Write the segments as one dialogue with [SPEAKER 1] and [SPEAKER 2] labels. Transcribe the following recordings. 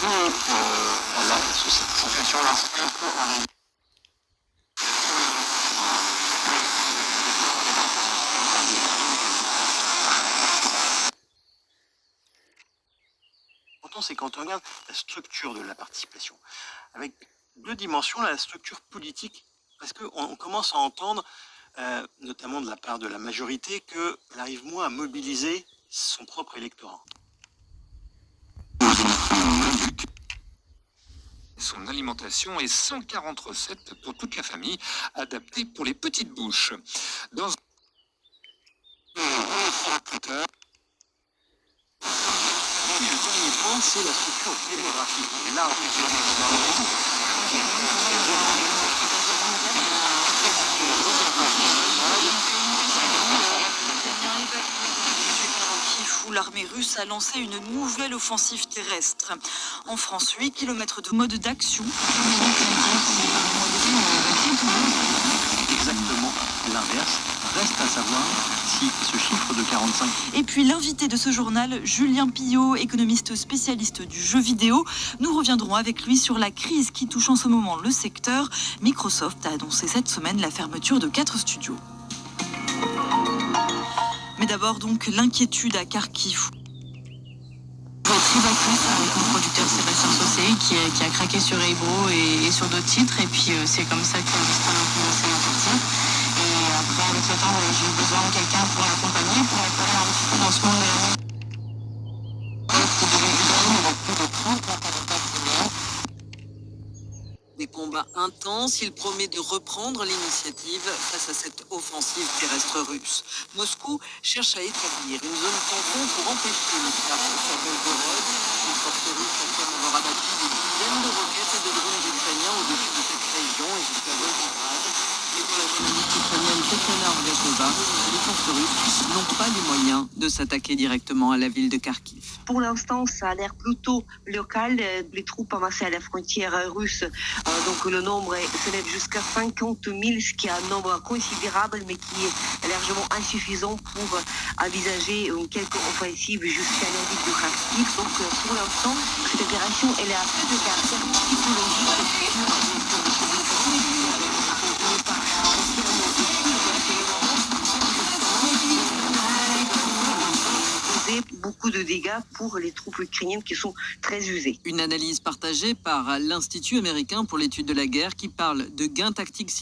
[SPEAKER 1] Voilà, sous cette situation-là. C'est quand on regarde la structure de la participation, avec deux dimensions, la structure politique, parce qu'on commence à entendre, notamment de la part de la majorité, qu'elle arrive moins à mobiliser son propre électorat.
[SPEAKER 2] Son alimentation est 140 recettes pour toute la famille, adaptées pour les petites bouches. Dans
[SPEAKER 1] Et le dernier point, c'est la structure démographique. Et là,
[SPEAKER 3] où l'armée russe a lancé une nouvelle offensive terrestre. En France, 8 km de mode d'action.
[SPEAKER 1] Exactement l'inverse. Reste à savoir si ce chiffre de 45...
[SPEAKER 3] Et puis l'invité de ce journal, Julien Pillot, économiste spécialiste du jeu vidéo. Nous reviendrons avec lui sur la crise qui touche en ce moment le secteur. Microsoft a annoncé cette semaine la fermeture de 4 studios. Mais d'abord donc l'inquiétude à Kharkiv.
[SPEAKER 4] Tribacus avec un producteur Sébastien Saucé qui a craqué sur Ebro et sur d'autres titres, et puis c'est comme ça que l'histoire a commencé à partir. Et après, avec le temps, j'ai eu besoin de quelqu'un pour l'accompagner, pour m'éclairer un petit peu dans ce monde de la
[SPEAKER 3] Des combats intenses, il promet de reprendre l'initiative face à cette offensive terrestre russe. Moscou cherche à établir une zone tampon pour empêcher le cap sur Belgorod. Les forces russes affirment avoir abattu des dizaines de roquettes et de drones ukrainiens au-dessus de cette région et jusqu'à Volgograd. Et pour la journaliste ukrainienne Svetlana Orgacheva, les forces russes n'ont pas les moyens de s'attaquer directement à la ville de Kharkiv.
[SPEAKER 5] Pour l'instant, ça a l'air plutôt local. Les troupes amassées à la frontière russe, donc le nombre s'élève jusqu'à 50 000, ce qui est un nombre considérable, mais qui est largement insuffisant pour envisager une quelconque offensive jusqu'à la ville de Kharkiv. Donc pour l'instant, cette opération, elle a peu de caractère psychologique. Beaucoup de dégâts pour les troupes ukrainiennes qui sont très usées.
[SPEAKER 3] Une analyse partagée par l'Institut américain pour l'étude de la guerre qui parle de gains tactiques.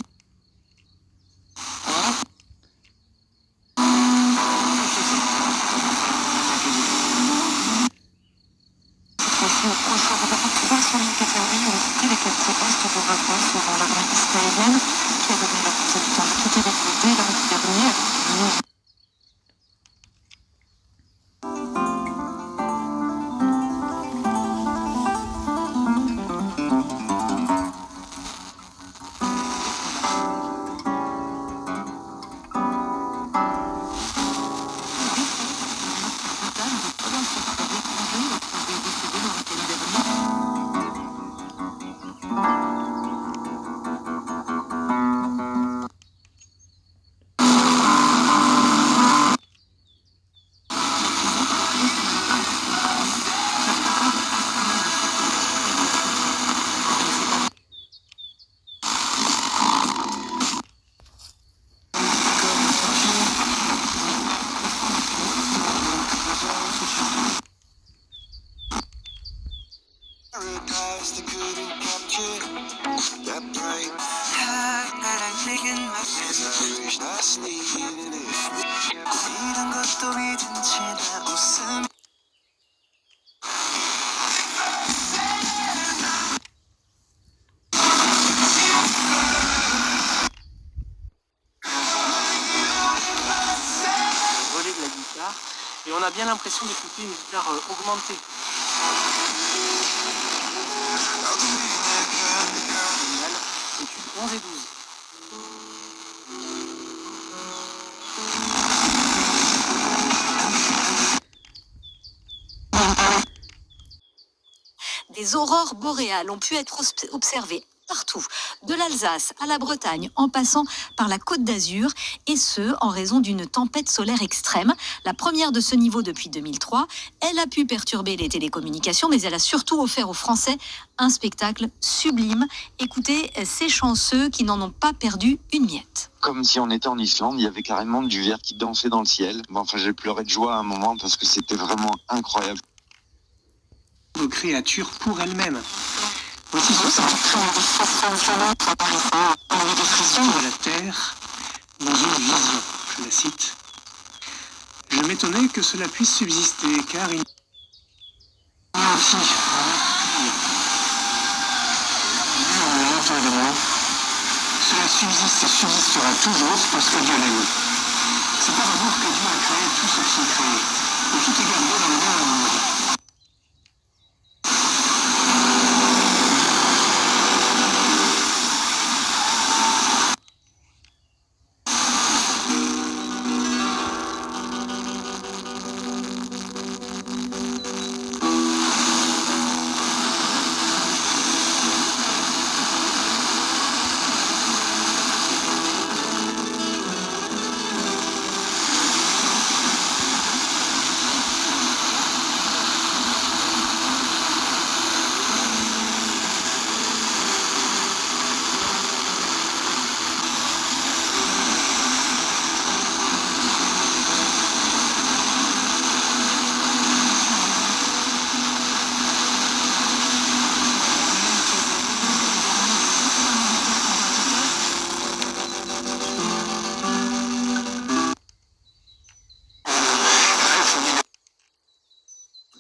[SPEAKER 1] Et on a bien l'impression d'écouter une guitare augmentée. Études 11 et 12.
[SPEAKER 6] Des aurores boréales ont pu être observées partout, de l'Alsace à la Bretagne, en passant par la Côte d'Azur, et ce, en raison d'une tempête solaire extrême, la première de ce niveau depuis 2003. Elle a pu perturber les télécommunications, mais elle a surtout offert aux Français un spectacle sublime. Écoutez ces chanceux qui n'en ont pas perdu une miette.
[SPEAKER 7] Comme si on était en Islande, il y avait carrément du verre qui dansait dans le ciel. Bon, enfin, j'ai pleuré de joie à un moment parce que c'était vraiment incroyable.
[SPEAKER 8] Aux créatures pour elles-mêmes. Voici ce sens de la Terre dans une vision. Je la cite. Je m'étonnais que cela puisse subsister, car il aussi cela subsiste et subsistera toujours parce que Dieu l'aime. C'est par amour que Dieu a créé tout ce qui est créé. Et tout est gardé dans le même amour.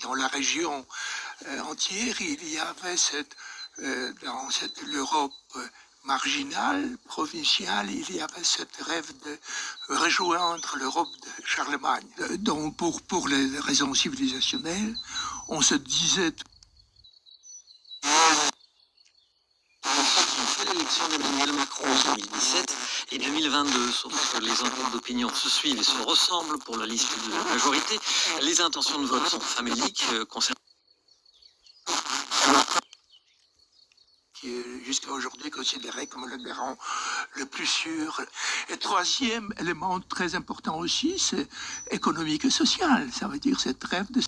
[SPEAKER 8] Dans la région entière, il y avait dans l'Europe marginale, provinciale, il y avait ce rêve de rejoindre l'Europe de Charlemagne. Donc pour les raisons civilisationnelles, on se disait...
[SPEAKER 3] On fait l'élection d'Emmanuel Macron en 2017 et 2022, sauf que les enquêtes d'opinion se suivent et se ressemblent pour la liste de la majorité. Les intentions de vote sont faméliques concernant
[SPEAKER 8] qui est jusqu'à aujourd'hui considéré comme le garant le plus sûr. Et troisième élément très important aussi, c'est économique et social. Ça veut dire cette rêve de...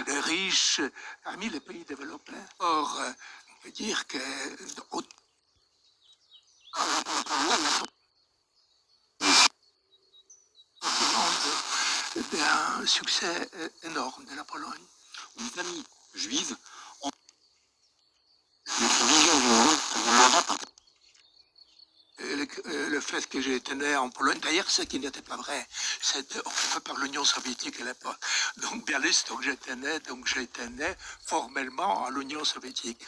[SPEAKER 8] Les riches parmi les pays développés. Or, on peut dire que d'un succès énorme de la Pologne.
[SPEAKER 3] une famille juive en
[SPEAKER 8] Le fait que j'ai été né en Pologne, d'ailleurs, ce qui n'était pas vrai, c'était occupé par l'Union soviétique à l'époque. Donc, Bialystok, donc j'ai été né formellement à l'Union soviétique.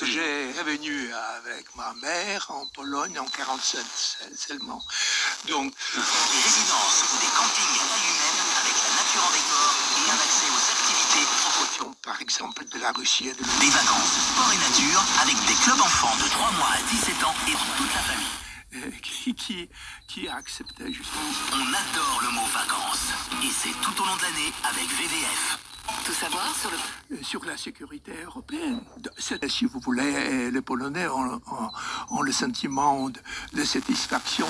[SPEAKER 8] J'ai revenu avec ma mère en Pologne en 1947 seulement. Donc,
[SPEAKER 9] Des résidences ou des campings à taille humaine avec la nature en décor et un accès aux activités
[SPEAKER 8] proportion, par exemple, de la Russie et de l'Ukraine.
[SPEAKER 9] des vacances, sport et nature avec des clubs enfants de 3 mois à 17 ans et pour toute la famille.
[SPEAKER 8] Qui a accepté justement.
[SPEAKER 9] On adore le mot vacances et c'est tout au long de l'année avec VDF.
[SPEAKER 4] Tout savoir sur le...
[SPEAKER 8] Sur la sécurité européenne. Si vous voulez, les Polonais ont le sentiment de satisfaction.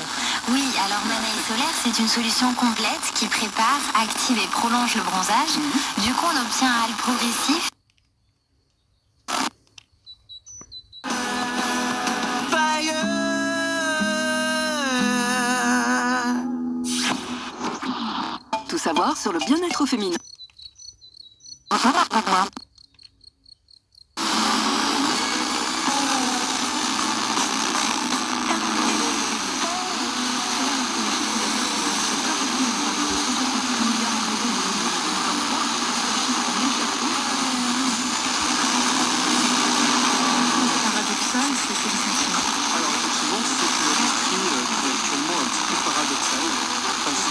[SPEAKER 4] Oui, alors Manaï Solaire, c'est une solution complète qui prépare, active et prolonge le bronzage. Du coup, on obtient un hâle progressif.
[SPEAKER 6] Tout savoir sur le bien-être féminin. Paradoxal, c'est sensation.
[SPEAKER 10] Alors effectivement, c'est une industrie qui est actuellement un petit peu paradoxale parce que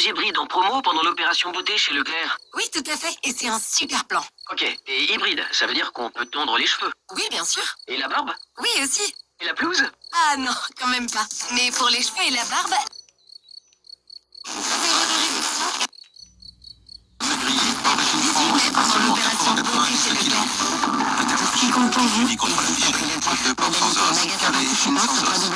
[SPEAKER 11] hybrides en promo pendant l'opération beauté chez Leclerc.
[SPEAKER 12] Oui, tout à fait. Et c'est un super plan.
[SPEAKER 11] Ok, et hybride, ça veut dire qu'on peut tondre les cheveux.
[SPEAKER 12] Oui, bien sûr.
[SPEAKER 11] Et la barbe?
[SPEAKER 12] Oui, aussi.
[SPEAKER 11] Et la pelouse?
[SPEAKER 12] Ah non, quand même pas. Mais pour les cheveux et la barbe... pendant l'opération beauté chez Leclerc.
[SPEAKER 9] Ce qui compte pour vous, contre la fiche. 2 portes sans os, carré, une sans os.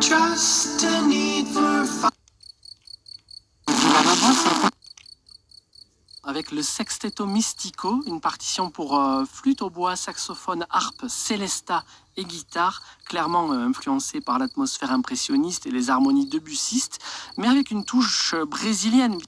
[SPEAKER 10] Just a need for fun. Avec le Sexteto Mystico, une partition pour flûte au bois, saxophone, harpe, célesta et guitare, clairement influencée par l'atmosphère impressionniste et les harmonies debussistes, mais avec une touche brésilienne.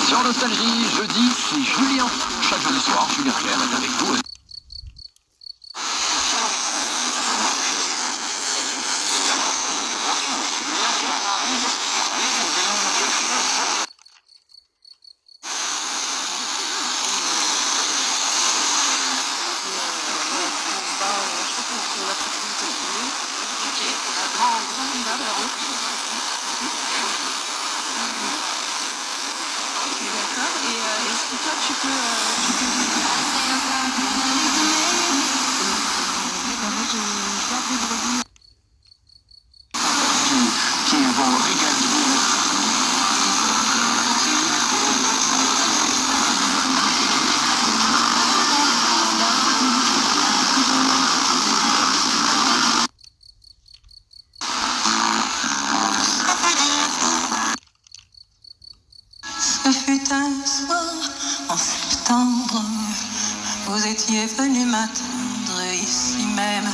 [SPEAKER 9] Sur Nostalgie, jeudi, c'est Julien. Chaque jeudi soir, Julien Clerc est avec vous.
[SPEAKER 13] Ce fut un soir en septembre, vous étiez venu m'attendre ici même.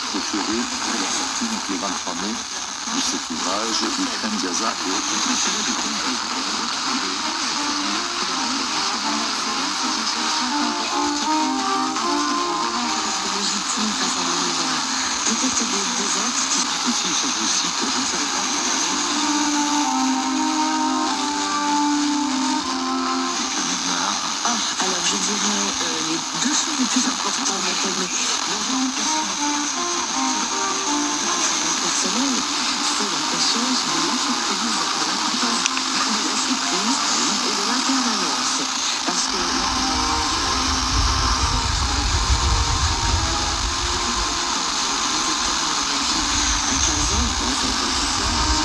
[SPEAKER 7] Préféré pour la sortie, donc le 23 mai, de cet ouvrage, Ikram Gaza et
[SPEAKER 13] Légitime face à l'univers. Peut-être des êtres qui...
[SPEAKER 7] aussi, ça je cite, je ne savais pas.
[SPEAKER 13] Alors je dirais les deux choses les plus importantes dans le thème. Personnel, c'est la conscience de lâcher prise, de l'importance de lâcher prise et de l'impermanence. Parce que à 15 ans, quand on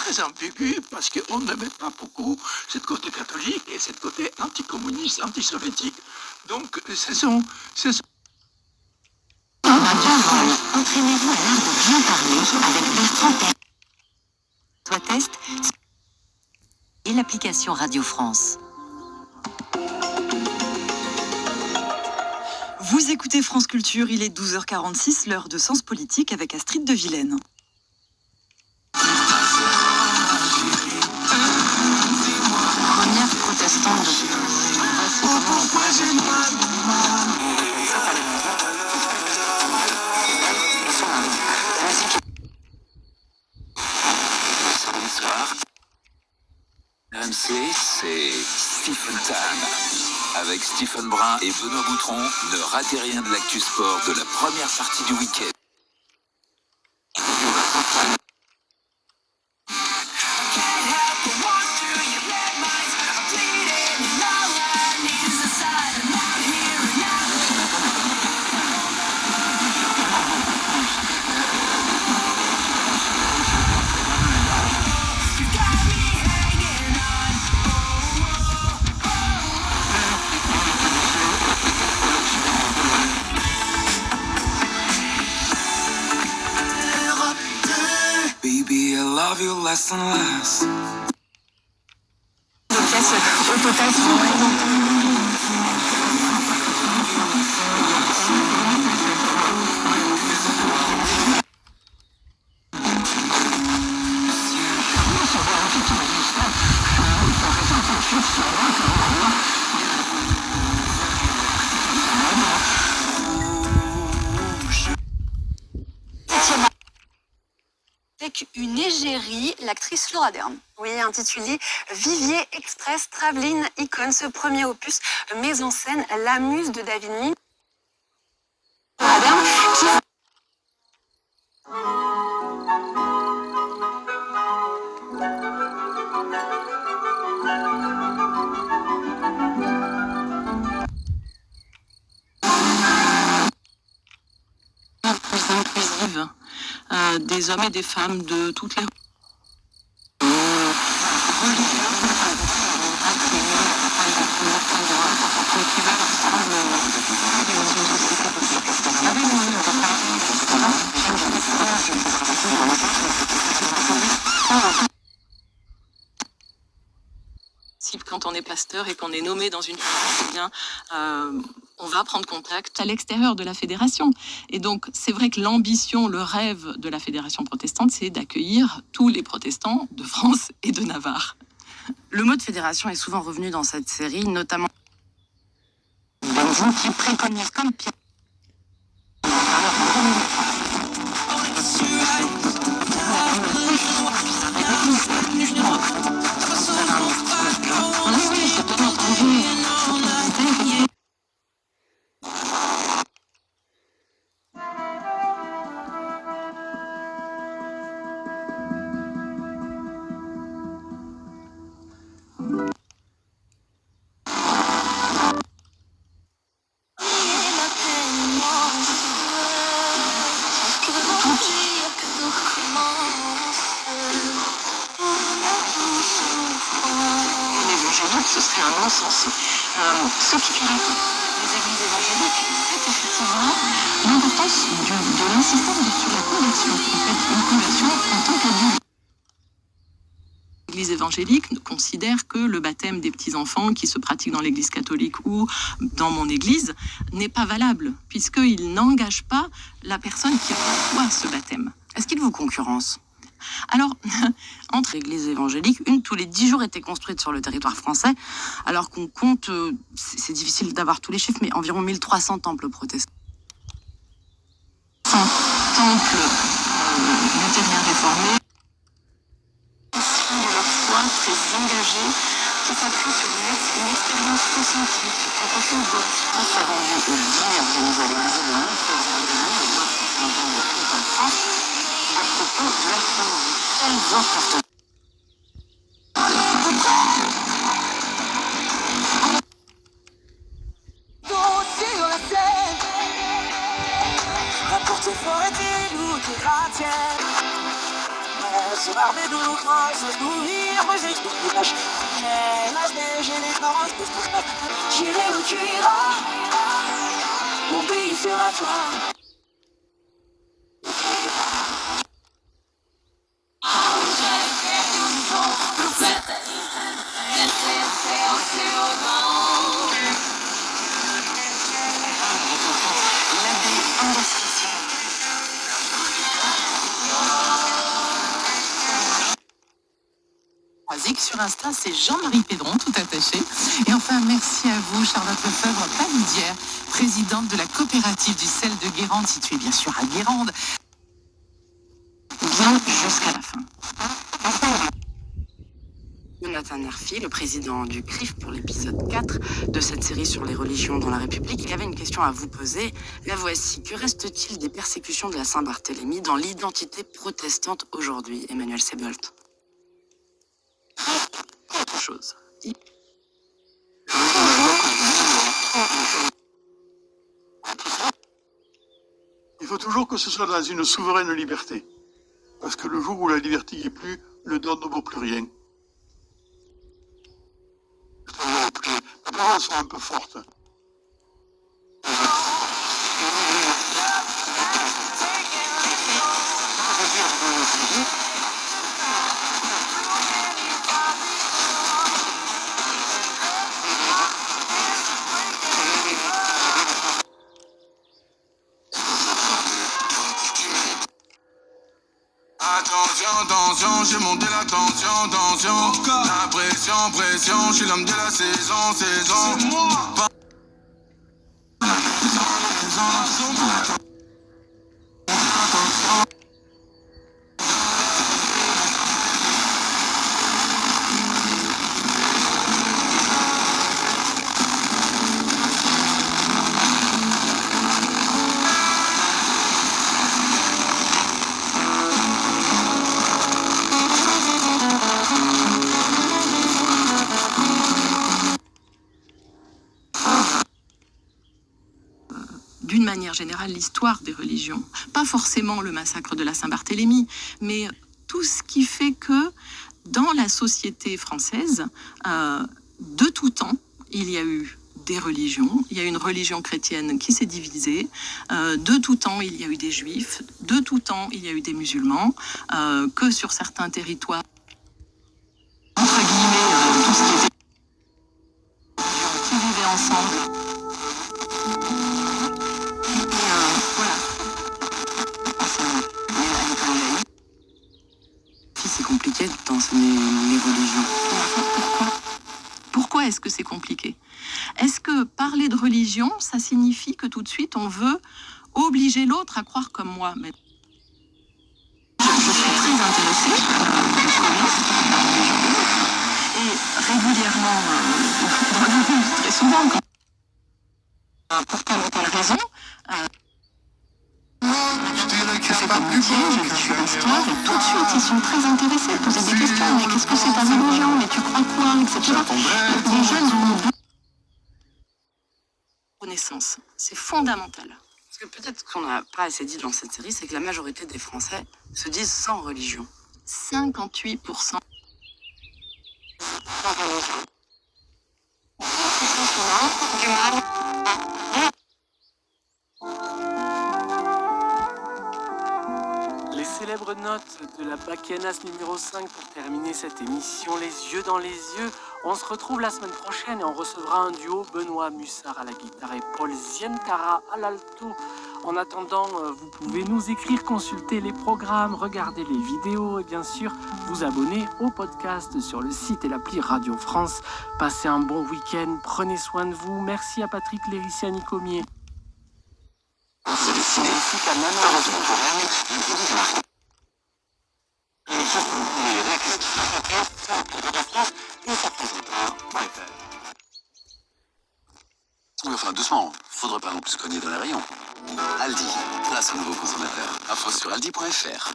[SPEAKER 8] très ambigu parce qu'on n'aimait pas beaucoup cette côté catholique et cette côté anticommuniste, antisoviétique. Donc, ce sont
[SPEAKER 13] Entraînez-vous à l'art de bien parler avec Bertrand Perrin.
[SPEAKER 6] Soit test et l'application Radio France.
[SPEAKER 14] Vous écoutez France Culture, il est 12h46, l'heure de Sens Politique avec Astrid de Vilaine.
[SPEAKER 4] Première protestante de
[SPEAKER 9] Bonsoir. RMC, c'est Stephen Time. Avec Stephen Brun et Benoît Boutron, ne ratez rien de l'actu sport de la première partie du week-end.
[SPEAKER 15] Love you less and less.
[SPEAKER 4] Au total,
[SPEAKER 16] avec une égérie, l'actrice Laura Dern. Oui, intitulé Vivier Express Traveling Icon, ce premier opus met en scène la muse de David Lynch. Laura Dern qui...
[SPEAKER 10] plus inclusive des hommes et des femmes de toutes les quand on est pasteur et qu'on est nommé dans une eh bien, on va prendre contact à l'extérieur de la fédération. Et donc, c'est vrai que l'ambition, le rêve de la fédération protestante, c'est d'accueillir tous les protestants de France et de Navarre.
[SPEAKER 17] Le mot de fédération est souvent revenu dans cette série, notamment Benjamin qui préconise comme Pierre. Ce serait un non-sens. Ce qui caractérise les églises évangéliques, c'est effectivement l'importance de l'insistance sur la conversion. En fait, une conversion en tant qu'adulte.
[SPEAKER 10] L'Église évangélique considère que le baptême des petits-enfants qui se pratique dans l'Église catholique ou dans mon Église n'est pas valable, puisqu'il n'engage pas la personne qui reçoit ce baptême.
[SPEAKER 17] Est-ce qu'il vous concurrence ?
[SPEAKER 10] Alors,
[SPEAKER 17] entre l'église évangélique, une tous les 10 jours était construite sur le territoire français, alors qu'on compte, c'est difficile d'avoir tous les chiffres, mais environ 1300 temples protestants.
[SPEAKER 10] Temples luthériens réformés.
[SPEAKER 17] De leur foi très engagée, qui s'appuie sur une expérience ressentie, quelque chose de très rendu et bien organisé à l'église de à propos de la foi. Quels emportements.
[SPEAKER 15] Sur la scène, rapporte fort et dis-nous tes gratte-ciel. barbe et douloureuse, se nourrir, baiser, j'ai les parents, j'irai où tu iras, mon pays sera toi.
[SPEAKER 18] Sur Insta, c'est Jean-Marie Pédron, tout attaché. Et enfin, merci à vous, Charlotte Lefebvre-Palidière, présidente de la coopérative du sel de Guérande, située bien sûr à Guérande. Bien jusqu'à la fin.
[SPEAKER 14] Jonathan Nerfi, le président du CRIF pour l'épisode 4 de cette série sur les religions dans la République, il avait une question à vous poser. La voici. Que reste-t-il des persécutions de la Saint-Barthélemy dans l'identité protestante aujourd'hui, Emmanuel Sebolt? Autre chose.
[SPEAKER 19] Il faut toujours que ce soit dans une souveraine liberté. Parce que le jour où la liberté n'y est plus, le don ne vaut plus rien. Les paroles sont un peu fortes.
[SPEAKER 20] Attention, j'ai monté la tension, la pression, je suis l'homme de la saison, c'est moi.
[SPEAKER 18] D'une manière générale, l'histoire des religions. Pas forcément le massacre de la Saint-Barthélemy, mais tout ce qui fait que dans la société française, de tout temps, il y a eu des religions. Il y a une religion chrétienne qui s'est divisée. De tout temps, il y a eu des juifs. De tout temps, il y a eu des musulmans. Que sur certains territoires, entre guillemets, tout ce qui était qui vivaient ensemble. C'est compliqué d'enseigner les religions. Pourquoi est-ce que c'est compliqué? Est-ce que parler de religion, ça signifie que tout de suite on veut obliger l'autre à croire comme moi? Mais je suis très intéressée, je connais la religion de l'autre. Et régulièrement, très souvent, pour telle ou telle raison, c'est pas métier, je suis l'histoire, et tout de suite ils sont très intéressés à poser des questions. Mais qu'est-ce que c'est ta religion? Mais tu crois quoi? Etc. Les jeunes ont une connaissance. C'est fondamental. Parce que peut-être qu'on n'a pas assez dit dans cette série, c'est que la majorité des Français se disent sans religion. 58%.
[SPEAKER 10] Les célèbres notes de la Bachianas numéro 5 pour terminer cette émission Les yeux dans les yeux. On se retrouve la semaine prochaine et on recevra un duo, Benoît Mussard à la guitare et Paul Zientara à l'alto. En attendant, vous pouvez nous écrire, consulter les programmes, regarder les vidéos et bien sûr vous abonner au podcast sur le site et l'appli Radio France. Passez un bon week-end, prenez soin de vous. Merci à Patrick Lériciani-Comier.
[SPEAKER 9] Oui, enfin, doucement. Faudrait pas non plus cogner dans les rayons. Aldi, place au nouveau consommateur. Info sur aldi.fr.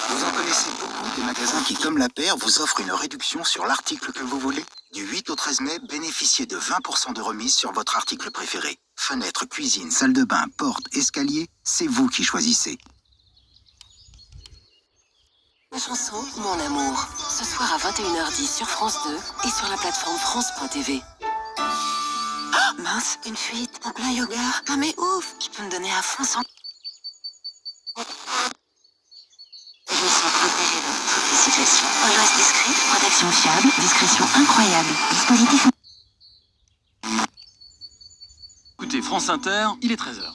[SPEAKER 21] Vous en connaissez beaucoup des magasins qui, comme La Paire, vous offrent une réduction sur l'article que vous voulez. Du 8 au 13 mai, bénéficiez de 20% de remise sur votre article préféré. Fenêtre, cuisine, salle de bain, porte, escalier, c'est vous qui choisissez.
[SPEAKER 12] Ma chanson, Mon amour. Ce soir à 21h10 sur France 2 et sur la plateforme France.tv. Oh, mince, une fuite en plein yoga. Ah mais ouf, je peux me donner à fond sans... Je me sens protégée dans toutes les situations. OS discrète, protection fiable, discrétion incroyable. Dispositif...
[SPEAKER 2] Écoutez, France Inter, il est 13h.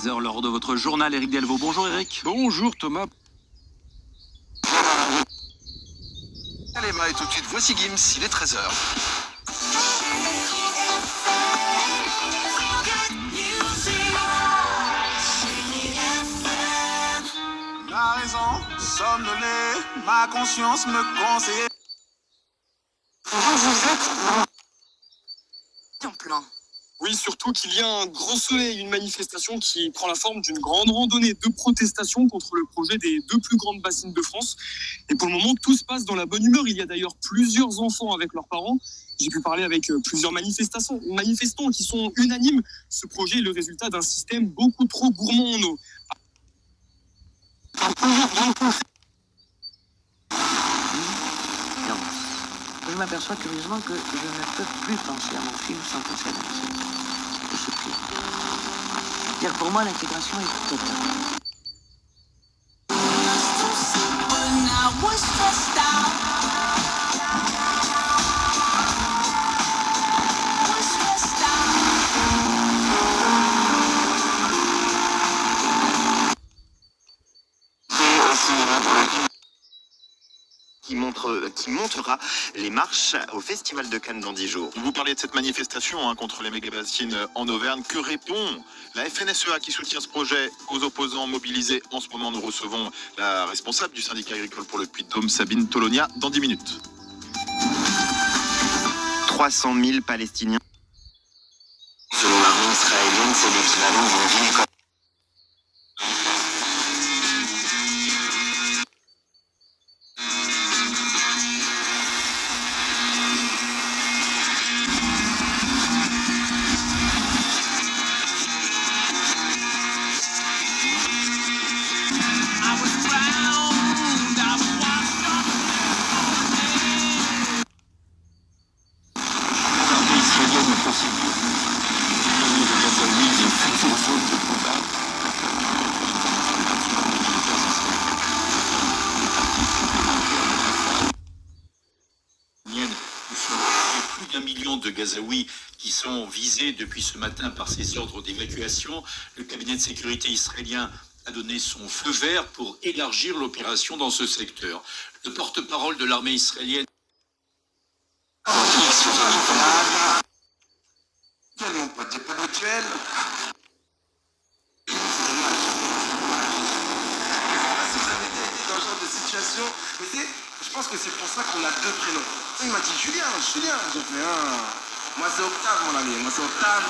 [SPEAKER 2] L'heure de votre journal, Éric Delvaux. Bonjour Éric.
[SPEAKER 20] Bonjour Thomas. Allez, et tout de suite, voici Gims, il est 13h. La raison, somnolée, ma conscience me conseille.
[SPEAKER 12] Vous êtes en plan.
[SPEAKER 22] Oui, surtout qu'il y a un grand soleil, une manifestation qui prend la forme d'une grande randonnée de protestation contre le projet des 2 plus grandes bassines de France. Et pour le moment, tout se passe dans la bonne humeur. Il y a d'ailleurs plusieurs enfants avec leurs parents. J'ai pu parler avec plusieurs manifestants qui sont unanimes. Ce projet est le résultat d'un système beaucoup trop gourmand en eau.
[SPEAKER 13] Je m'aperçois curieusement que je ne peux plus penser à mon film sans penser à la musique. Et c'est pire. C'est-à-dire pour moi, l'intégration est totale.
[SPEAKER 23] Qui montera les marches au Festival de Cannes dans 10 jours.
[SPEAKER 24] Vous parlez de cette manifestation contre les méga-bassines en Auvergne. Que répond la FNSEA qui soutient ce projet aux opposants mobilisés en ce moment? Nous recevons la responsable du syndicat agricole pour le Puy-de-Dôme, Sabine Tolonia, dans 10 minutes.
[SPEAKER 23] 300 000 Palestiniens. Selon l'armée israélienne, c'est l'équivalent d'une ville comme...
[SPEAKER 25] De Gazaouis qui sont visés depuis ce matin par ces ordres d'évacuation. Le cabinet de sécurité israélien a donné son feu vert pour élargir l'opération dans ce secteur. Le porte-parole de l'armée israélienne...
[SPEAKER 20] Mon pote, t'es pas mutuel. Dans ce genre de situation, mais tu sais, je pense que c'est pour ça qu'on a 2 prénoms. Il m'a dit Julien. J'ai fait moi c'est Octave, mon ami, moi c'est Octave.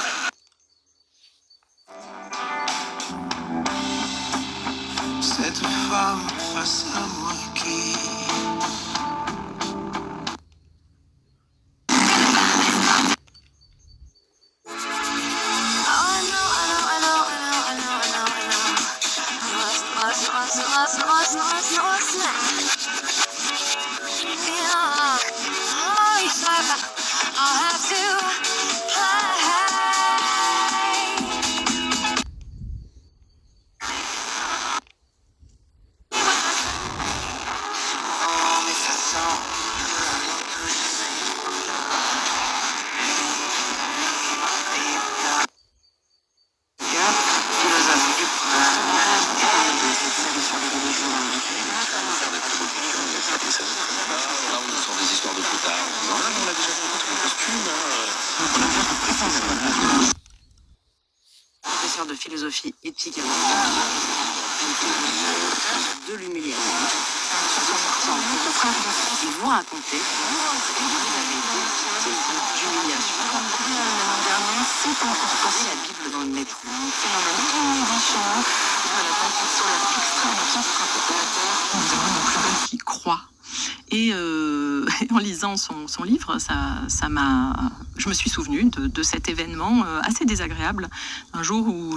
[SPEAKER 20] Cette femme face à moi qui...
[SPEAKER 14] Professeur de philosophie éthique et de l'humiliation. Ils vont raconter l'humiliation. C'est la Bible dans le métro.
[SPEAKER 18] Qui croit. Et en lisant son livre, je me suis souvenue de cet événement assez désagréable, un jour où...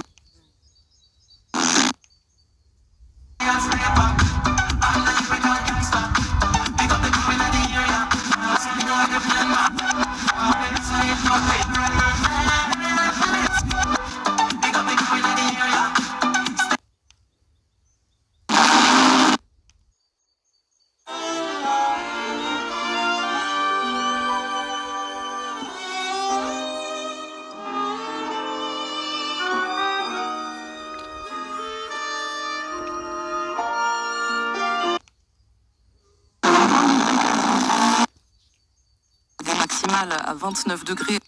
[SPEAKER 18] maximale à 29 degrés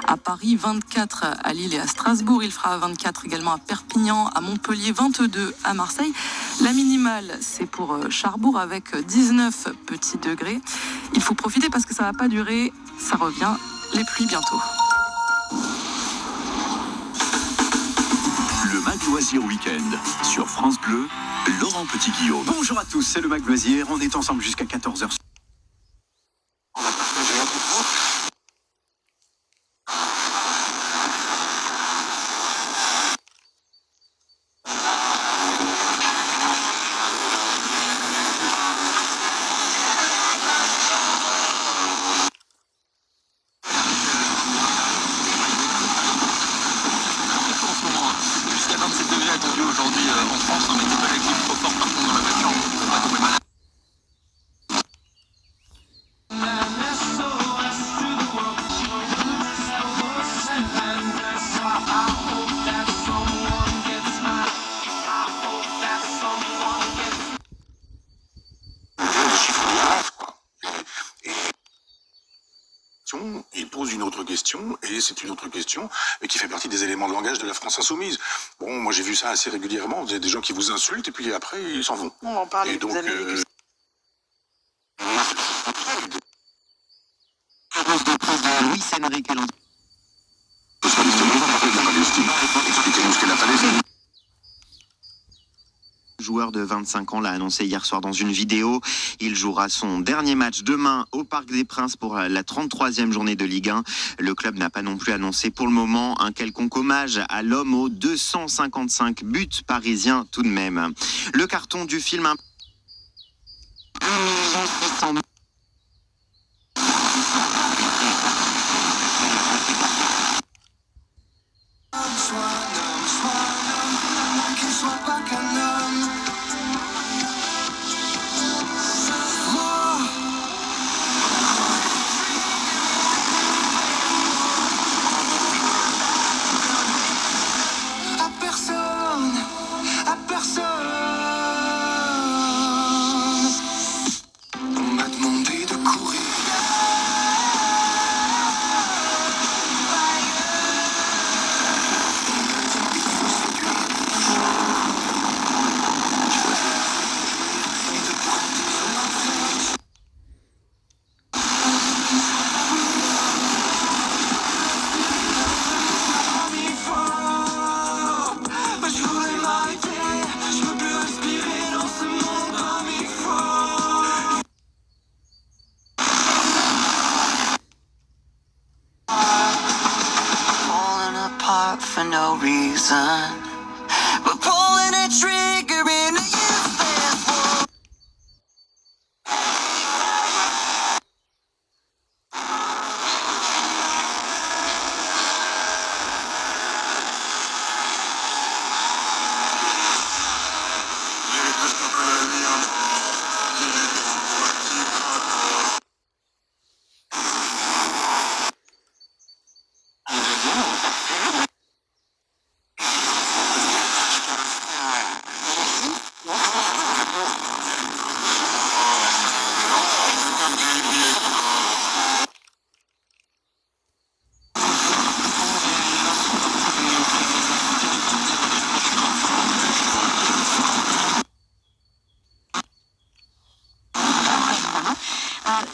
[SPEAKER 18] à Paris, 24 à Lille et à Strasbourg. Il fera 24 également à Perpignan, à Montpellier, 22 à Marseille. La minimale, c'est pour Cherbourg avec 19 petits degrés. Il faut profiter parce que ça ne va pas durer. Ça revient, les pluies bientôt.
[SPEAKER 1] Le Mag Loisir Week-end sur France Bleu, Laurent Petit-Guillaume. Bonjour à tous, c'est le Mag Loisir. On est ensemble jusqu'à 14h.
[SPEAKER 3] Il pose une autre question, et c'est une autre question qui fait partie des éléments de langage de la France insoumise. Bon, moi j'ai vu ça assez régulièrement, vous avez des gens qui vous insultent, et puis après ils s'en vont.
[SPEAKER 13] On en parle,
[SPEAKER 3] et donc,
[SPEAKER 13] vous avez vécu ça.
[SPEAKER 23] Luis Enrique Landa.
[SPEAKER 3] Expliquez-nous ce qu'est la Palestine.
[SPEAKER 23] Le joueur de 25 ans l'a annoncé hier soir dans une vidéo. Il jouera son dernier match demain au Parc des Princes pour la 33e journée de Ligue 1. Le club n'a pas non plus annoncé pour le moment un quelconque hommage à l'homme aux 255 buts parisiens tout de même. Le carton du film...
[SPEAKER 15] For no reason, we're pulling a trigger in a useless war.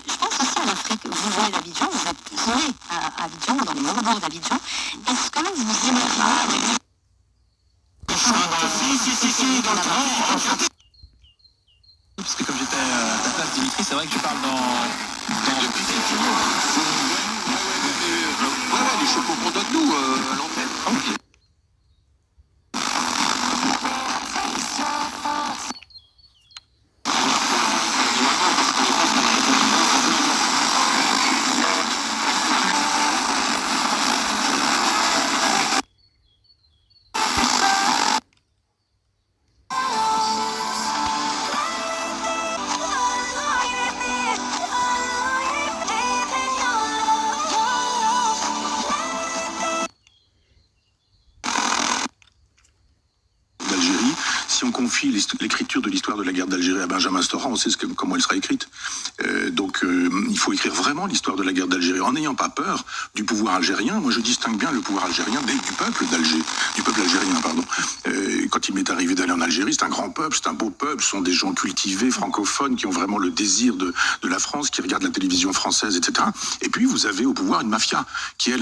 [SPEAKER 6] Je pense aussi à l'Afrique. Vous venez d'Abidjan, vous êtes né à Abidjan, dans le bourg d'Abidjan. Est-ce que vous imaginez...
[SPEAKER 5] Parce que comme j'étais à la place d'Imiter
[SPEAKER 2] Dimitri, c'est vrai que tu parles dans
[SPEAKER 24] Depuis quelques mois.
[SPEAKER 2] Ouais, les chocos qu'on donne nous à l'antenne. Ok.
[SPEAKER 3] Si on confie l'écriture de l'histoire de la guerre d'Algérie à Benjamin Stora, on sait comment elle sera écrite. Donc il faut écrire vraiment l'histoire de la guerre d'Algérie en n'ayant pas peur du pouvoir algérien. Moi je distingue bien le pouvoir algérien du peuple d'Alger, du peuple algérien, pardon. Quand il m'est arrivé d'aller en Algérie, c'est un grand peuple, c'est un beau peuple, ce sont des gens cultivés, francophones, qui ont vraiment le désir de la France, qui regardent la télévision française, etc. Et puis vous avez au pouvoir une mafia qui est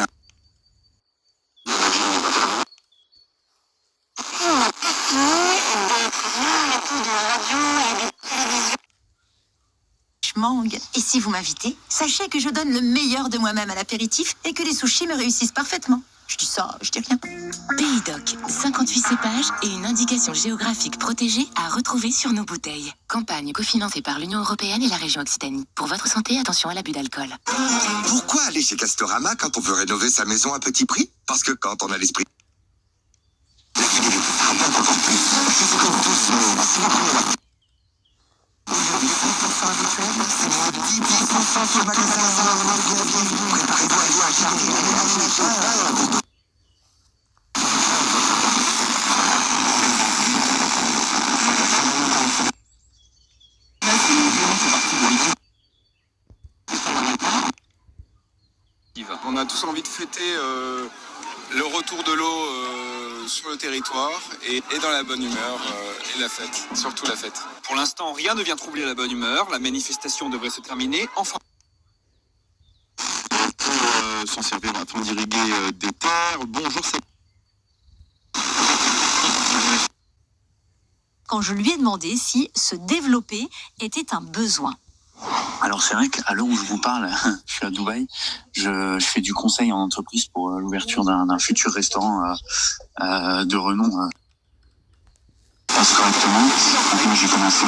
[SPEAKER 4] Mangue. Et si vous m'invitez, sachez que je donne le meilleur de moi-même à l'apéritif et que les sushis me réussissent parfaitement. Je dis ça, je dis rien.
[SPEAKER 12] Pays Doc, 58 cépages et une indication géographique protégée à retrouver sur nos bouteilles. Campagne cofinancée par l'Union européenne et la région Occitanie. Pour votre santé, attention à l'abus d'alcool.
[SPEAKER 5] Pourquoi aller chez Castorama quand on veut rénover sa maison à petit prix? Parce que quand on a l'esprit... La fidélité rapporte encore plus. Je vous donne tous, mais si vous prenez la... Aujourd'hui, 5% habituel, c'est moins de 10% sur magasin. Préparez-vous à aller acheter les aménageurs.
[SPEAKER 7] On a tous envie de fêter le retour de l'eau sur le territoire et dans la bonne humeur et la fête, surtout la fête.
[SPEAKER 2] Pour l'instant, rien ne vient troubler la bonne humeur. La manifestation devrait se terminer enfin.
[SPEAKER 23] S'en servir afin d'irriguer des terres. Bonjour, ça...
[SPEAKER 6] Quand je lui ai demandé si se développer était un besoin.
[SPEAKER 8] Alors c'est vrai qu'à l'heure où je vous parle, je suis à Dubaï, je fais du conseil en entreprise pour l'ouverture d'un futur restaurant de renom. Passe correctement, donc moi j'ai commencé.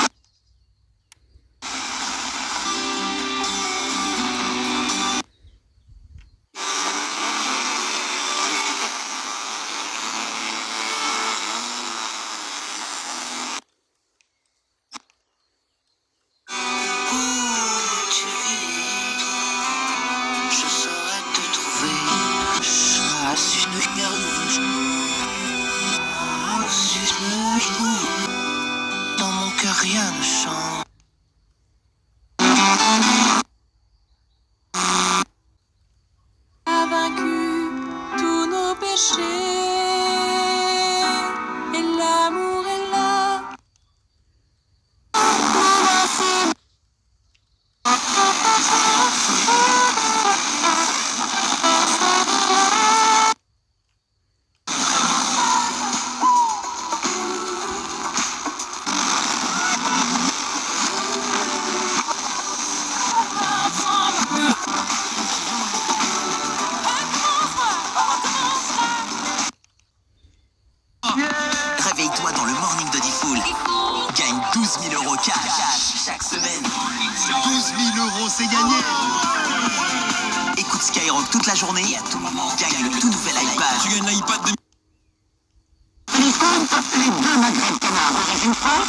[SPEAKER 15] Dans mon cœur, rien ne change.
[SPEAKER 11] A vaincu tous nos péchés et l'amour est là.
[SPEAKER 15] Réveille-toi dans le morning de Diffoul. Gagne 12 000 € cash chaque semaine. 12 000 €, c'est gagné. Écoute Skyrock toute la journée et à tout moment, gagne le tout nouvel iPad. Tu gagnes l'iPad de...
[SPEAKER 5] Les deux magrets de canard, une fois.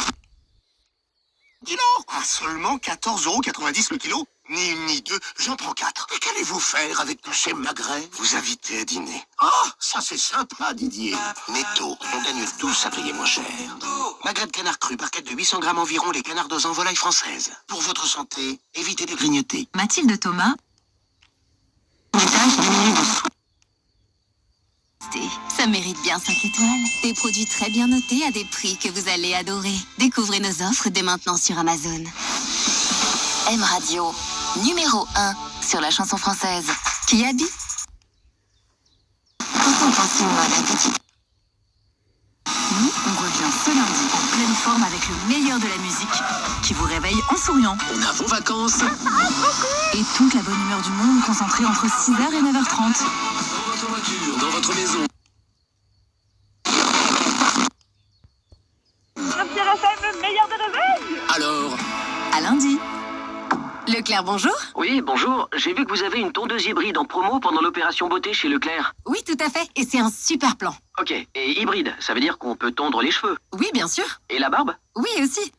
[SPEAKER 5] Dis donc, à seulement 14,90 € le kilo? Ni une ni deux, j'en prends 4. Et qu'allez-vous faire avec tous ces magrets? Vous inviter à dîner. Ah, ça c'est sympa, Didier. Netto, on gagne tous à payer moins cher. Magrets de canard cru, barquette de 800 grammes environ, les canardos en volaille française. Pour votre santé, évitez de grignoter.
[SPEAKER 6] Mathilde Thomas.
[SPEAKER 12] Ça mérite bien 5 étoiles. Des produits très bien notés à des prix que vous allez adorer. Découvrez nos offres dès maintenant sur Amazon. M Radio, numéro 1 sur la chanson française. Qui habite?
[SPEAKER 4] Quand on pense une mode attitude. Nous, on revient ce lundi en pleine forme avec le meilleur de la musique.
[SPEAKER 9] qui vous réveille en souriant.
[SPEAKER 15] On a vos vacances.
[SPEAKER 9] Et toute la bonne humeur du monde concentrée entre 6h et 9h30.
[SPEAKER 15] Dans votre voiture, dans votre maison.
[SPEAKER 11] le meilleur des réveils.
[SPEAKER 15] Alors,
[SPEAKER 9] à lundi.
[SPEAKER 12] Leclerc, bonjour.
[SPEAKER 10] Oui, bonjour. J'ai vu que vous avez une tondeuse hybride en promo pendant l'opération beauté chez Leclerc.
[SPEAKER 12] Oui, tout à fait. Et c'est un super plan.
[SPEAKER 10] Ok, et hybride, ça veut dire qu'on peut tondre les cheveux.
[SPEAKER 12] Oui, bien sûr.
[SPEAKER 10] Et la barbe?
[SPEAKER 12] Oui, aussi.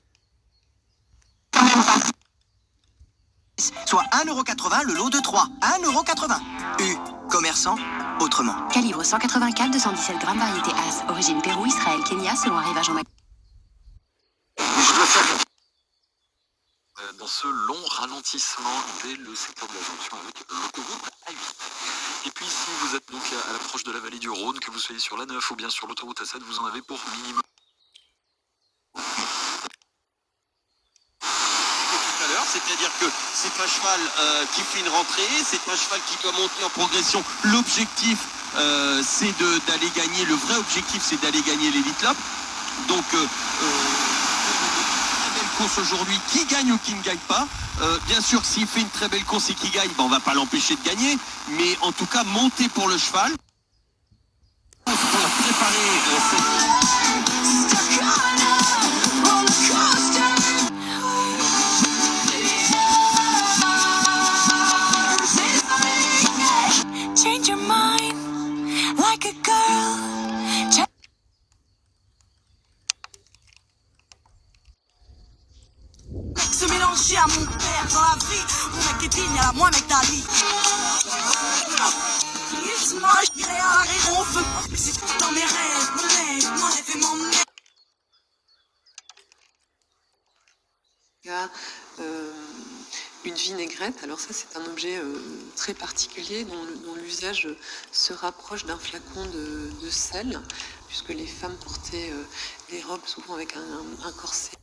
[SPEAKER 15] Soit 1,80€ le lot de 3. 1,80€. U. Commerçant, autrement.
[SPEAKER 12] Calibre 184, 217 grammes, variété As. Origine Pérou, Israël, Kenya, selon arrivage en magasin.
[SPEAKER 16] Dans ce long ralentissement dès le secteur de la jonction avec l'autoroute A8. Et puis si vous êtes donc à l'approche de la vallée du Rhône, que vous soyez sur la 9 ou bien sur l'autoroute A7, vous en avez pour minimum.
[SPEAKER 17] Tout à l'heure, c'est-à-dire que c'est un cheval qui fait une rentrée, c'est un cheval qui doit monter en progression. L'objectif, c'est d'aller gagner, le vrai objectif, c'est d'aller gagner l'Elite Lopp. Donc, course aujourd'hui, qui gagne ou qui ne gagne pas. Bien sûr, s'il fait une très belle course et qu'il gagne, on va pas l'empêcher de gagner, mais en tout cas, monter pour le cheval. Pour préparer
[SPEAKER 11] Change your mind like a girl.
[SPEAKER 19] Se mélanger à mon père dans la vie. Mon mec est digne à la moi mec d'Ali. Moi je dirais à la raison feu. Mais c'est dans mes rêves, mon rêve et mon rêve.
[SPEAKER 26] Une vinaigrette, alors ça c'est un objet très particulier dont l'usage se rapproche d'un flacon de sel, puisque les femmes portaient des robes souvent avec un corset.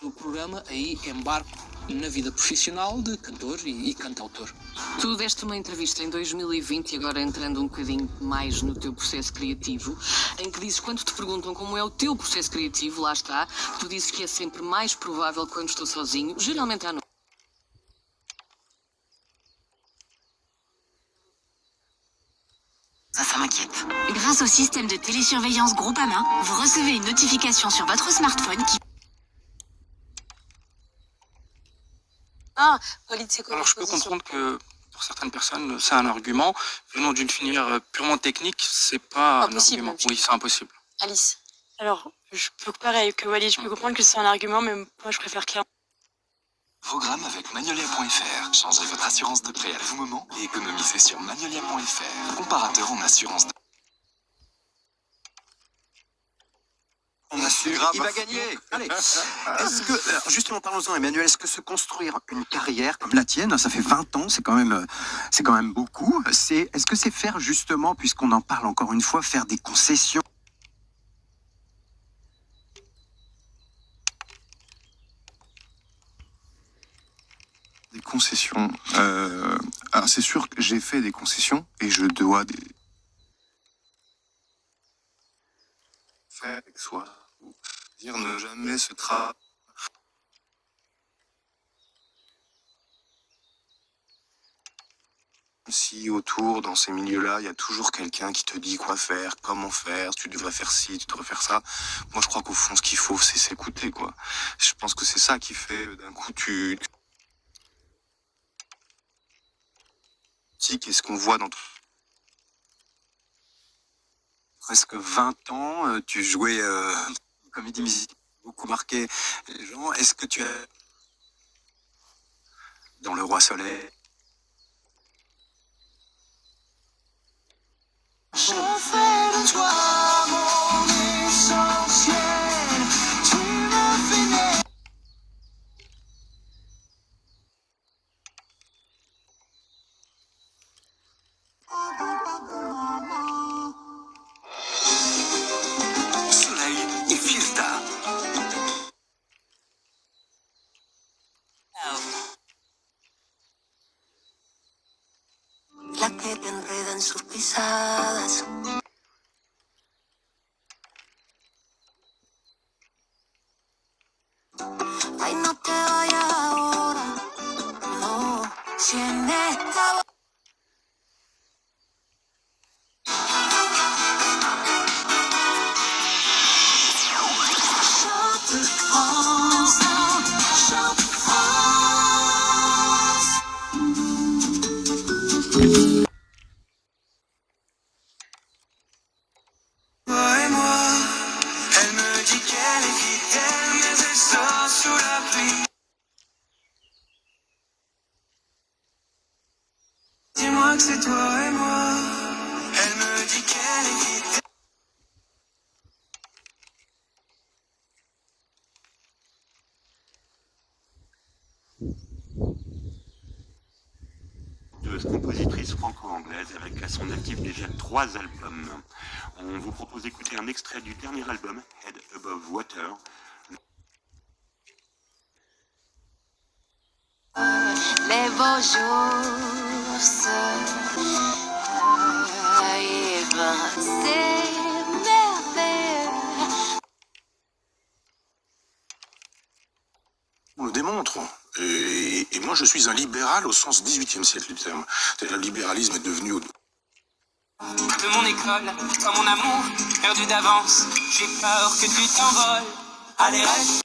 [SPEAKER 27] O programa aí embarco na vida profissional de cantor e cantautor.
[SPEAKER 14] Tu deste uma entrevista em 2020 e agora entrando um bocadinho mais no teu processo criativo, em que dizes, quando te perguntam como é o teu processo criativo, lá está, tu dizes que é sempre mais provável quando estou sozinho, geralmente à noite.
[SPEAKER 12] Ça m'inquiète. Grâce au système de télésurveillance Groupama, vous recevez une notification sur votre smartphone qui...
[SPEAKER 26] Ah, Walid, c'est quoi?
[SPEAKER 22] Alors je peux comprendre que pour certaines personnes, c'est un argument. Venant d'une filière purement technique, c'est pas un argument. Oui, c'est impossible.
[SPEAKER 26] Alice.
[SPEAKER 28] Alors, je peux pareil que Walid, je peux comprendre que c'est un argument, mais moi je préfère clairement.
[SPEAKER 15] Programme avec Magnolia.fr. Changez votre assurance de prêt à tout moment et économisez sur Magnolia.fr. Comparateur en assurance de...
[SPEAKER 21] Il va gagner. Allez. Est-ce que, justement, parlons-en, Emmanuel, est-ce que se construire une carrière comme la tienne, ça fait 20 ans, c'est quand même beaucoup. Est-ce que c'est faire justement, puisqu'on en parle encore une fois, faire des concessions?
[SPEAKER 29] Des concessions. Alors c'est sûr que j'ai fait des concessions et je dois faire avec soi. Dire ne jamais se Si autour, dans ces milieux-là, il y a toujours quelqu'un qui te dit quoi faire, comment faire, tu devrais faire ci, tu devrais faire ça. Moi, je crois qu'au fond, ce qu'il faut, c'est s'écouter, quoi. Je pense que c'est ça qui fait, d'un coup, Qu'est-ce qu'on voit dans
[SPEAKER 21] Presque 20 ans, tu jouais comédie musicale, beaucoup marqué les gens. Est-ce que tu es dans Le Roi Soleil?
[SPEAKER 11] Je fais de toi mon essentiel. Tu me fais naître.
[SPEAKER 15] Soleil et Fiesta.
[SPEAKER 11] La que te enreda en sus pisadas. Tiene la Chante France, chante France.
[SPEAKER 19] Toi et moi, elle me dit qu'elle est fidèle, mais elle sort sous la pluie. Dis-moi que c'est toi et moi, elle me dit qu'elle est fidèle.
[SPEAKER 1] Compositrice franco-anglaise avec à son actif déjà 3 albums. On vous propose d'écouter un extrait du dernier album, Head Above Water.
[SPEAKER 12] Les beaux jours se c'est merveilleux.
[SPEAKER 2] On le démontre. Et moi, je suis un libéral au sens 18e siècle du terme. C'est-à-dire le libéralisme est devenu...
[SPEAKER 19] De mon école, dans mon amour, perdu d'avance, j'ai peur que tu t'envoles. Allez, reste.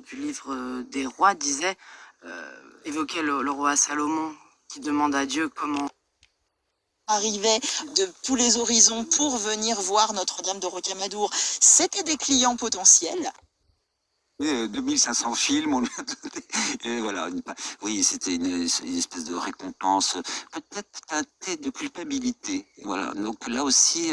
[SPEAKER 14] Du livre des rois disait, évoquait le roi Salomon qui demande à Dieu comment
[SPEAKER 3] arrivaient de tous les horizons pour venir voir Notre-Dame de Rocamadour. C'était des clients potentiels.
[SPEAKER 7] 2500 films, on lui a donné. Et voilà, oui, c'était une espèce de récompense, peut-être teintée de culpabilité. Voilà, donc là aussi.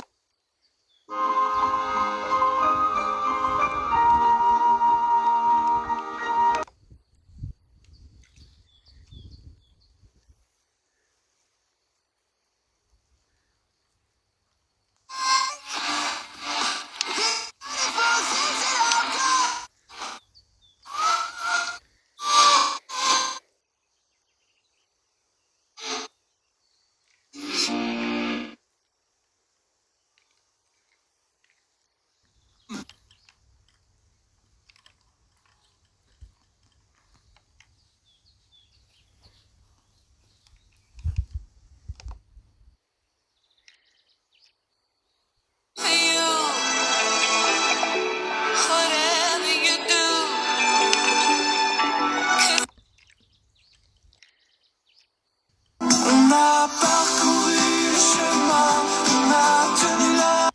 [SPEAKER 19] On a parcouru le chemin, on a tenu là.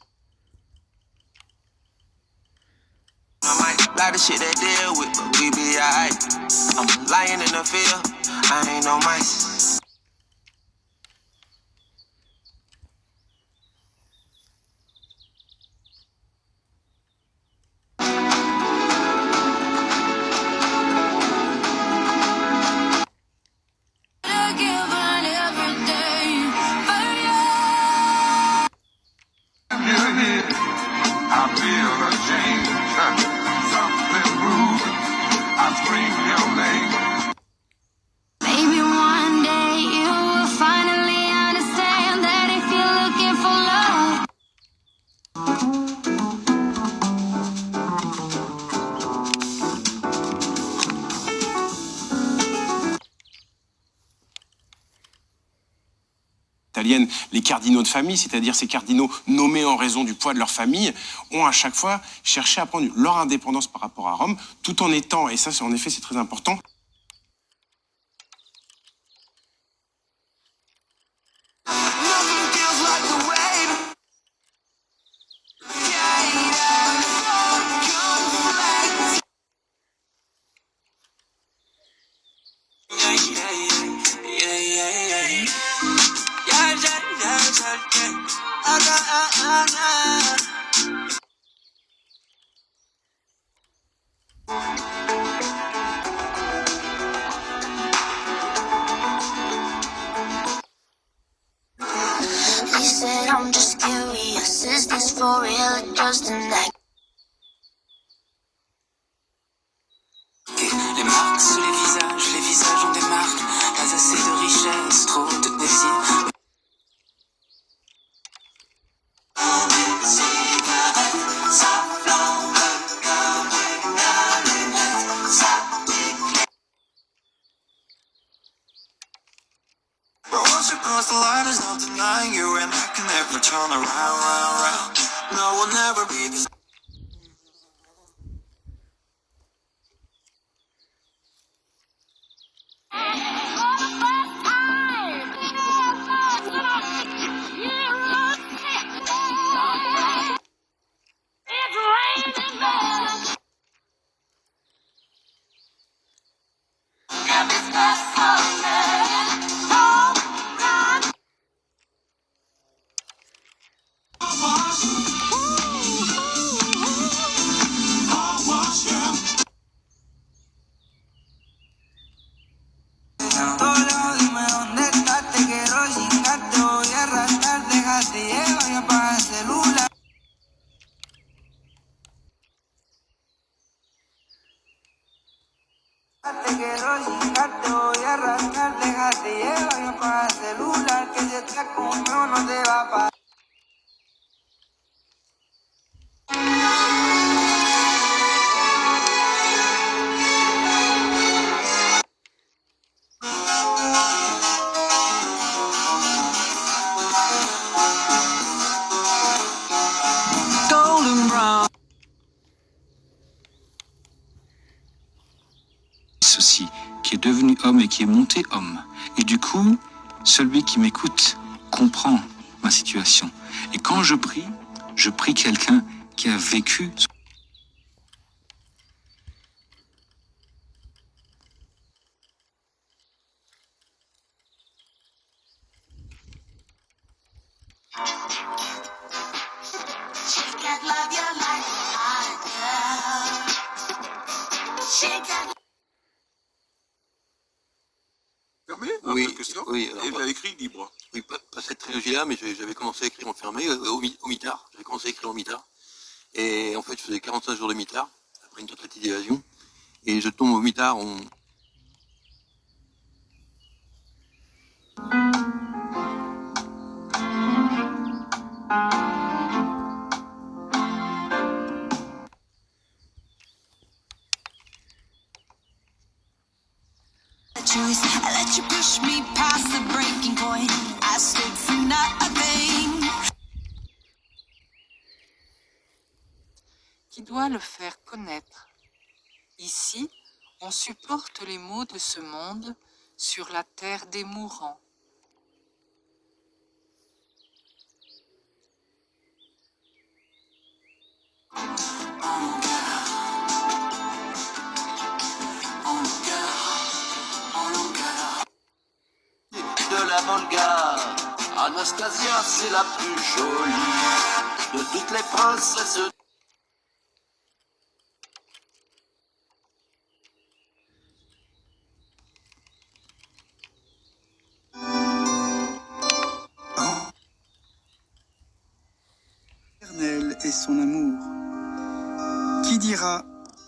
[SPEAKER 11] Lot of shit they deal with, but we be alright. I'm lying in the field, I ain't no mice.
[SPEAKER 19] I feel a change, something moving, I scream your name.
[SPEAKER 12] Maybe one day you will finally understand that if you're looking for love.
[SPEAKER 2] Italienne, les cardinaux de famille, c'est-à-dire ces cardinaux nommés en raison du poids de leur famille, ont à chaque fois cherché à prendre leur indépendance par rapport à Rome, tout en étant, et ça en effet c'est très important,
[SPEAKER 19] Nothing feels like the wave.
[SPEAKER 5] I'm just curious, is this for real or just an act?
[SPEAKER 19] Les marques sous les visages ont des marques. Pas assez de richesse, trop de désir.
[SPEAKER 11] But once you cross the line, there's no denying you, and I can never turn around, round, round. No, we'll never be the same.
[SPEAKER 6] Te quiero chingar, te voy a arrastrar, déjate llevar yo para el celular, que si estás conmigo no te va a pasar.
[SPEAKER 19] Golden brown.
[SPEAKER 8] Aussi, qui est devenu homme et qui est monté homme. Et du coup, celui qui m'écoute comprend ma situation. Et quand je prie quelqu'un qui a vécu.
[SPEAKER 5] She can't love you like I do. She can't.
[SPEAKER 17] Fermé
[SPEAKER 13] Oui,
[SPEAKER 17] question.
[SPEAKER 13] oui.
[SPEAKER 17] Et vous avez écrit libre.
[SPEAKER 13] Oui, pas cette trilogie-là, mais j'avais commencé à écrire en fermé, au mitard. J'avais commencé à écrire en mitard. Et en fait, je faisais 45 jours de mitard, après une tentative d'évasion. Et je tombe au mitard,
[SPEAKER 5] I let you push me past the breaking point. I stood for nothing.
[SPEAKER 14] Qui doit le faire connaître. Ici, on supporte les maux de ce monde sur la terre des mourants.
[SPEAKER 11] De la Volga, Anastasia, c'est la plus jolie de toutes les princesses.
[SPEAKER 6] L'éternel et son amour. Qui dira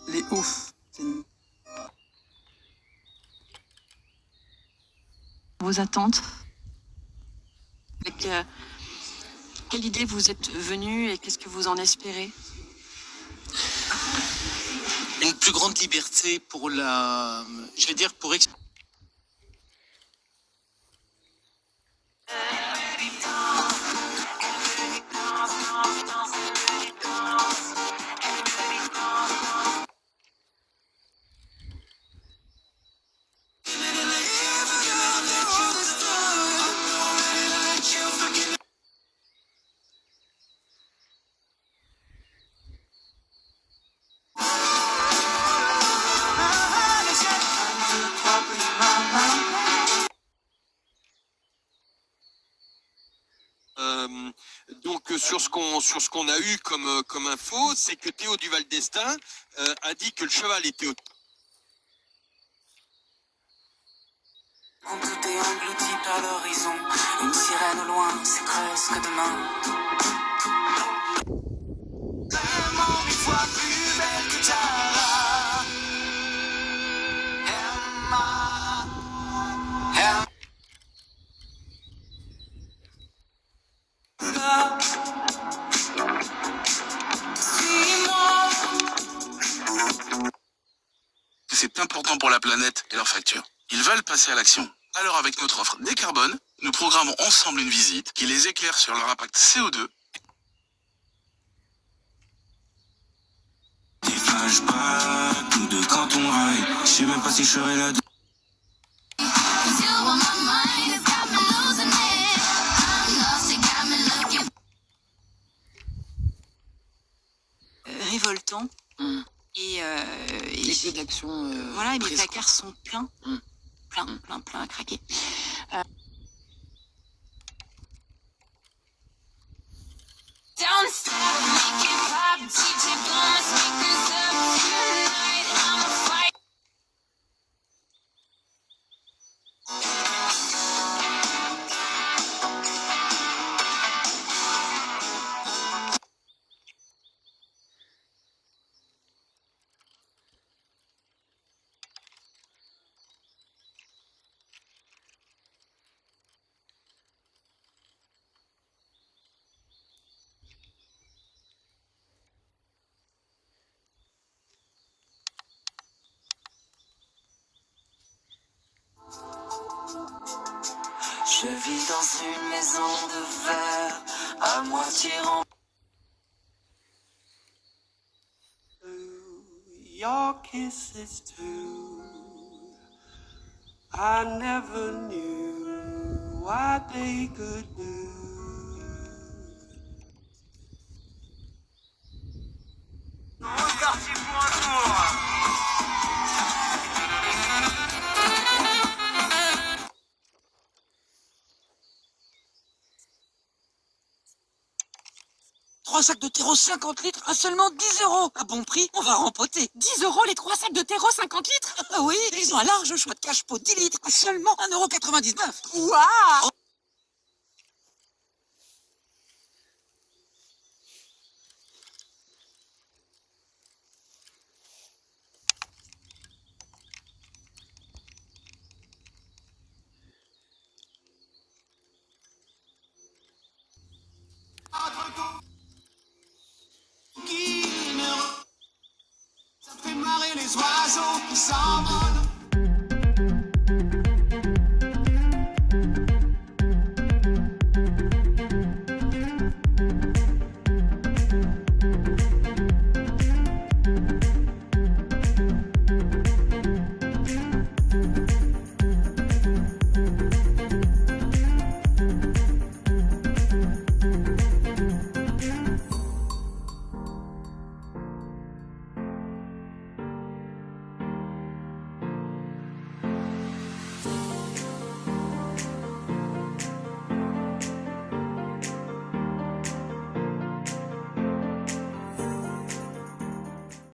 [SPEAKER 6] les hauts?
[SPEAKER 14] Vos attentes? Avec quelle idée vous êtes venu et qu'est-ce que vous en espérez?
[SPEAKER 18] Une plus grande liberté pour je vais dire pour
[SPEAKER 17] Donc sur ce qu'on a eu comme info, c'est que Théo Duval d'Estaing a dit que le cheval était au...
[SPEAKER 19] englouti par l'horizon. Une sirène au loin, c'est presque demain.
[SPEAKER 11] Tellement 1000 fois plus belle que Tara. Emma.
[SPEAKER 4] C'est important pour la planète et leurs factures. Ils veulent passer à l'action. Alors avec notre offre Décarbone, nous programmons ensemble une visite qui les éclaire sur leur impact CO2.
[SPEAKER 9] Des flashbacks, tous deux quand on raille. Je sais même pas si je serai là.
[SPEAKER 14] Révoltant. Et
[SPEAKER 7] peu d'action.
[SPEAKER 14] voilà, et mes
[SPEAKER 7] prise,
[SPEAKER 14] placards sont pleins. Plein à craquer.
[SPEAKER 5] Don't stop, make it pop, DJ blow my speakers up tonight. I'ma fight.
[SPEAKER 19] Je vis dans une maison de verre à moitié remplie.
[SPEAKER 11] Your kisses too. I never knew what they could do. Reparti pour un tour.
[SPEAKER 10] Trois sacs de terreau 50 litres à seulement 10 €. À bon prix, on va rempoter.
[SPEAKER 28] 10 € les 3 sacs de terreau 50 litres?
[SPEAKER 10] Ah oui, ils ont un large choix de cache-pot 10 litres à seulement 1,99 €.
[SPEAKER 28] Waouh!